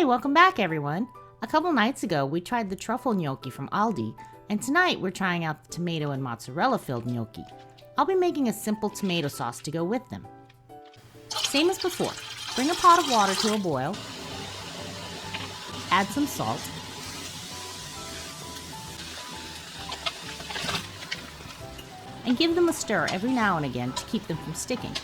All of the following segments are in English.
Hey, welcome back everyone! A couple nights ago we tried the truffle gnocchi from Aldi, and tonight we're trying out the tomato and mozzarella filled gnocchi. I'll be making a simple tomato sauce to go with them. Same as before, bring a pot of water to a boil, add some salt, and give them a stir every now and again to keep them from sticking.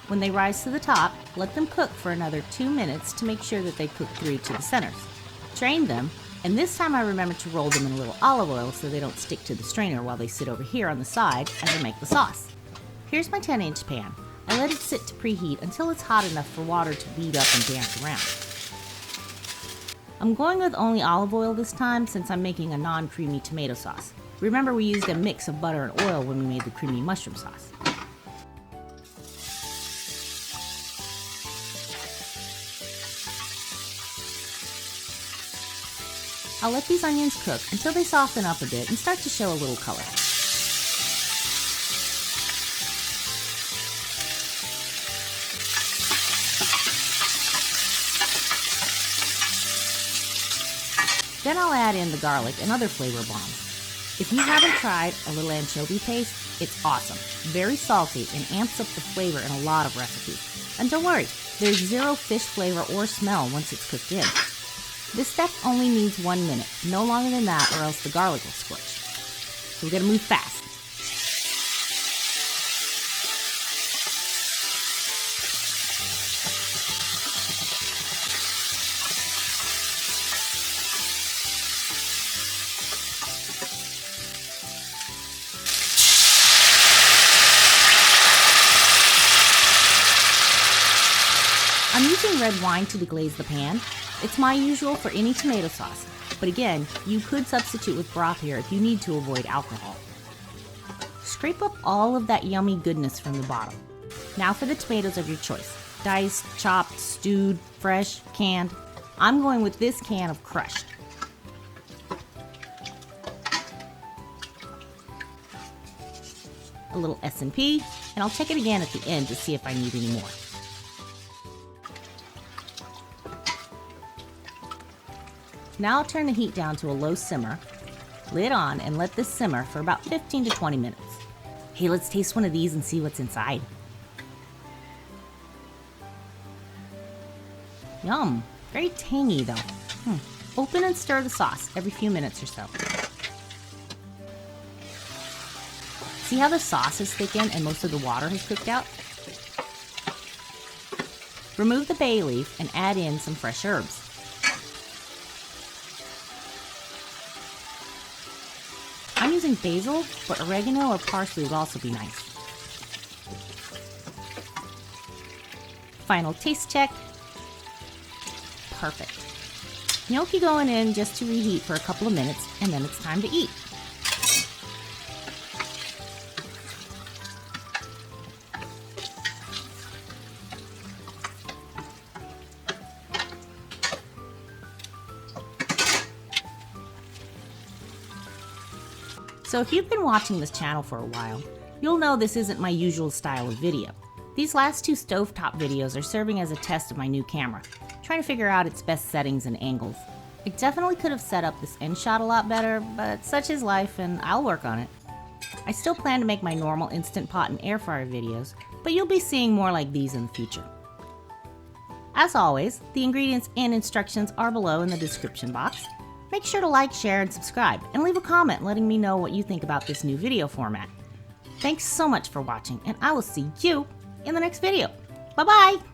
When they rise to the top, let them cook for another 2 minutes to make sure that they cook through to the centers. Drain them, and this time I remember to roll them in a little olive oil so they don't stick to the strainer while they sit over here on the side as I make the sauce. Here's my 10-inch pan. I let it sit to preheat until it's hot enough for water to bead up and dance around. I'm going with only olive oil this time since I'm making a non-creamy tomato sauce. Remember, we used a mix of butter and oil when we made the creamy mushroom sauce. I'll let these onions cook until they soften up a bit and start to show a little color. Then I'll add in the garlic and other flavor bombs. If you haven't tried a little anchovy paste, it's awesome. Very salty and amps up the flavor in a lot of recipes. And don't worry, there's zero fish flavor or smell once it's cooked in. This step only needs 1 minute, no longer than that or else the garlic will scorch. So we gotta move fast. I'm using red wine to deglaze the pan. It's my usual for any tomato sauce, but again, you could substitute with broth here if you need to avoid alcohol. Scrape up all of that yummy goodness from the bottom. Now for the tomatoes of your choice. Diced, chopped, stewed, fresh, canned. I'm going with this can of crushed. A little S&P, and I'll check it again at the end to see if I need any more. Now I'll turn the heat down to a low simmer, lid on, and let this simmer for about 15 to 20 minutes. Hey, let's taste one of these and see what's inside. Yum! Very tangy though. Open and stir the sauce every few minutes or so. See how the sauce has thickened and most of the water has cooked out? Remove the bay leaf and add in some fresh herbs. I'm using basil, but oregano or parsley would also be nice. Final taste check. Perfect. Gnocchi going in just to reheat for a couple of minutes, and then it's time to eat. So if you've been watching this channel for a while, you'll know this isn't my usual style of video. These last two stovetop videos are serving as a test of my new camera, trying to figure out its best settings and angles. I definitely could have set up this end shot a lot better, but such is life and I'll work on it. I still plan to make my normal Instant Pot and air fryer videos, but you'll be seeing more like these in the future. As always, the ingredients and instructions are below in the description box. Make sure to like, share, and subscribe, and leave a comment letting me know what you think about this new video format. Thanks so much for watching, and I will see you in the next video. Bye-bye!